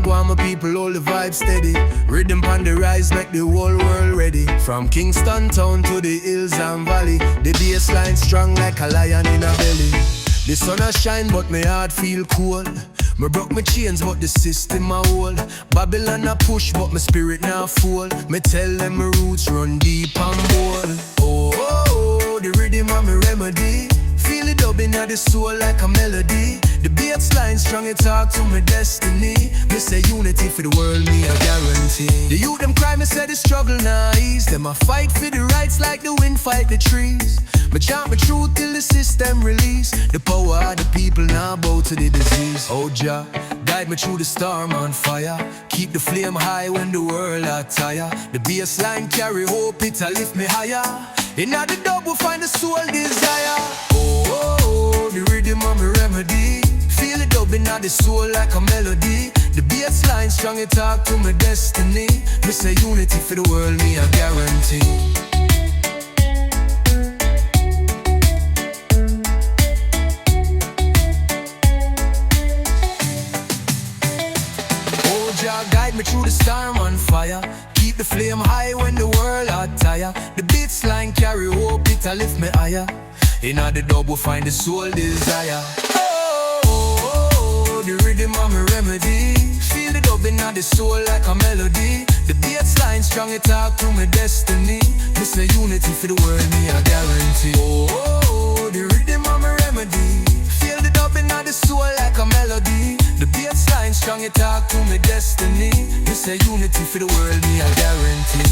Go on, my people, hold the vibe steady. Rhythm on the rise, make the whole world ready. From Kingston town to the hills and valley, the bassline strong like a lion in a belly. The sun a shine, but my heart feel cold. Me broke my chains, but the system a hold. Babylon a push, but my spirit now fall. Me tell them my roots run deep and bold. Oh, oh, oh, the rhythm of my remedy. Feel it dubbing at the soul like a melody. The bassline strong, it talk to my destiny. Me say unity for the world, me a guarantee. The youth them cry, me say the struggle nice. Them a fight for the rights like the wind fight the trees. Me chant my truth till the system release. The power of the people now bow to the disease. Oh Jah, guide me through the storm on fire. Keep the flame high when the world are tired. The bassline carry hope, it'll lift me higher. In the dub we'll find the soul desire. Oh, oh, oh, the rhythm of my remedy. Feel it dubbing at the soul like a melody. The bassline strong, it talk to my destiny. Me say unity for the world, me a guarantee. Guide me through the storm on fire. Keep the flame high when the world are tired. The bassline carry hope, it'll lift me higher. In the dub we'll find the soul desire. Oh, oh, oh, the rhythm of my remedy. Feel the dubbing of the soul like a melody. The bassline strong, it talk to my destiny. Me say unity for the world, me a guarantee. Oh, oh, oh, the rhythm of my remedy. Feel the dubbing of the soul like a melody. The bassline strong, it talk to my destiny. Me say unity for the world, me a guarantee.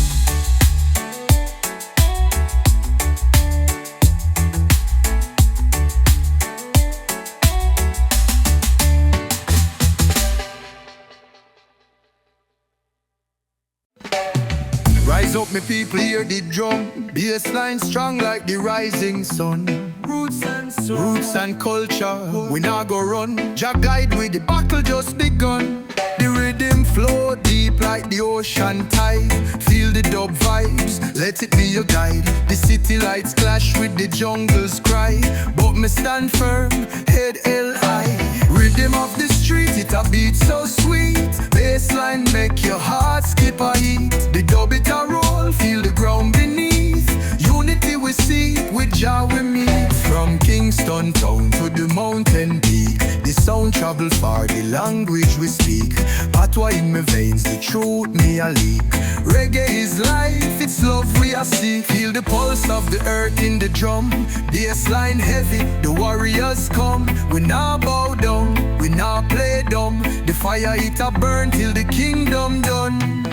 Rise up, me people, hear the drum. Bassline strong like the rising sun. Roots and culture, we not go run. Jah guide with the battle just begun. The rhythm flow deep like the ocean tide. Feel the dub vibes, let it be your guide. The city lights clash with the jungle's cry, but me stand firm, head held high. Rhythm of the street, it a beat so sweet. Bassline make your heart skip a beat. The dub it a roll, feel the ground beneath. Unity we seek, with Jah we meet. From Kingston town to the mountain peak, the sound travel far, the language we speak. Patois in my veins, the truth me a leak. Reggae is life, it's love we a seek. Feel the pulse of the earth in the drum. Bassline heavy, the warriors come. We not bow down, we not play dumb. The fire it a burn till the kingdom done.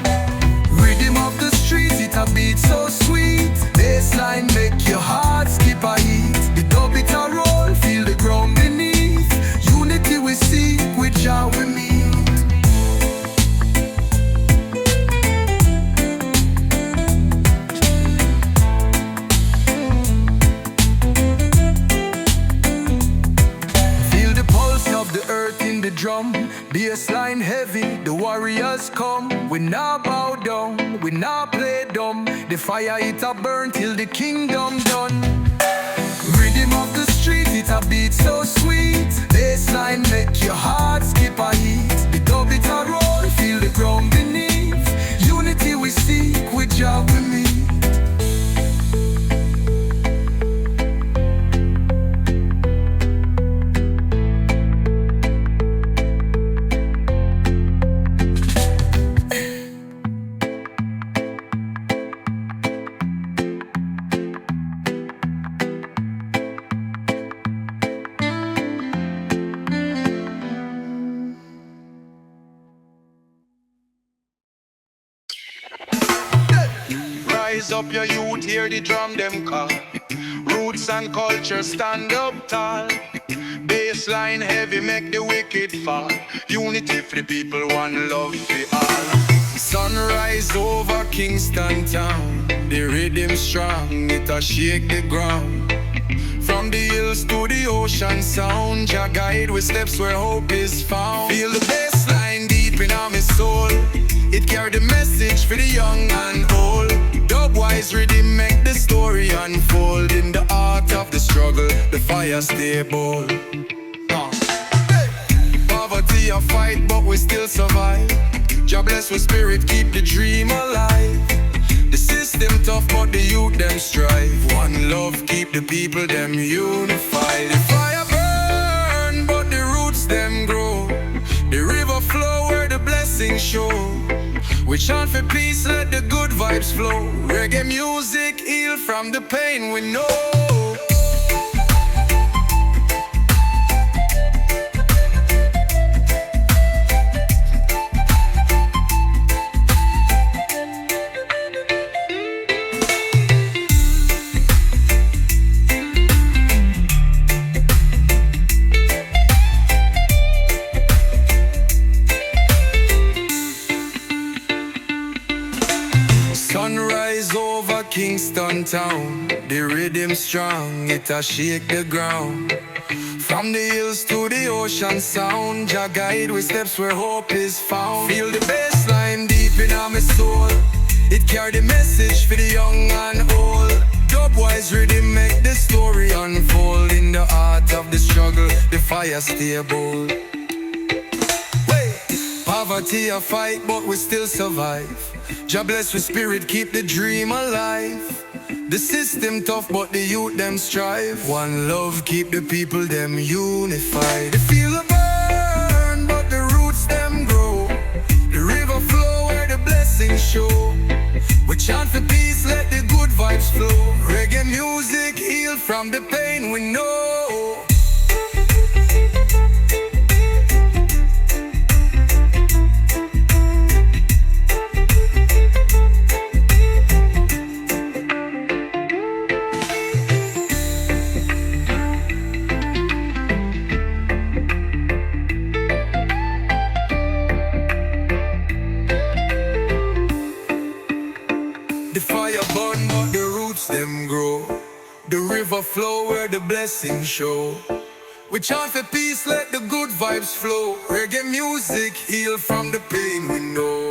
Rhythm of the streets, it a beat so sweet. Bassline make your heart skip a beat. The dub it a roll, feel the ground beneath. Unity we seek, with Jah we meet. Feel the pulse of the earth in the drum. Bassline heavy, the warriors come. We not bow down, we not play dumb. The fire it a burn till the kingdom done. Rhythm of the street, it a beat so sweet. Bassline make your heart skip a beat. The dub it a roll, feel the ground beneath. Unity we seek, with Jah we meet. Rise up your youth, hear the drum them call. Roots and culture stand up tall. Bassline heavy, make the wicked fall. Unity for the people, one love for all. Sunrise over Kingston town. The rhythm strong, it a shake the ground. From the hills to the ocean sound, Jah guide with steps where hope is found. Feel the bassline deep in my soul. It carry the message for the young and old. Dubwise rhythm make the story unfold. In the heart of the struggle, the fire stay bold. Poverty Poverty a fight, but we still survive. Jah bless with spirit, keep the dream alive. The system tough, but the youth them strive. One love, keep the people them unified. The fire burn, but the roots them grow. The river flow where the blessings show. We chant for peace, let the good vibes flow. Reggae music heal from the pain we know. Sunrise over Kingston town. The rhythm strong, it a shake the ground. From the hills to the ocean sound, Jah guide with steps where hope is found. Feel the bass line deep in my soul. It carry the message for the young and old. Dubwise rhythm make the story unfold. In the heart of the struggle, the fire stay bold. Poverty a fight, but we still survive. Jah bless with spirit, keep the dream alive. The system tough, but the youth them strive. One love, keep the people them unified. They feel the burn, but the roots them grow. The river flow where the blessings show. We chant for peace, let the good vibes flow. Reggae music heal from the pain we know. The fire burn, but the roots them grow. The river flow where the blessings show. We chant for peace, let the good vibes flow. Reggae music heal from the pain we know.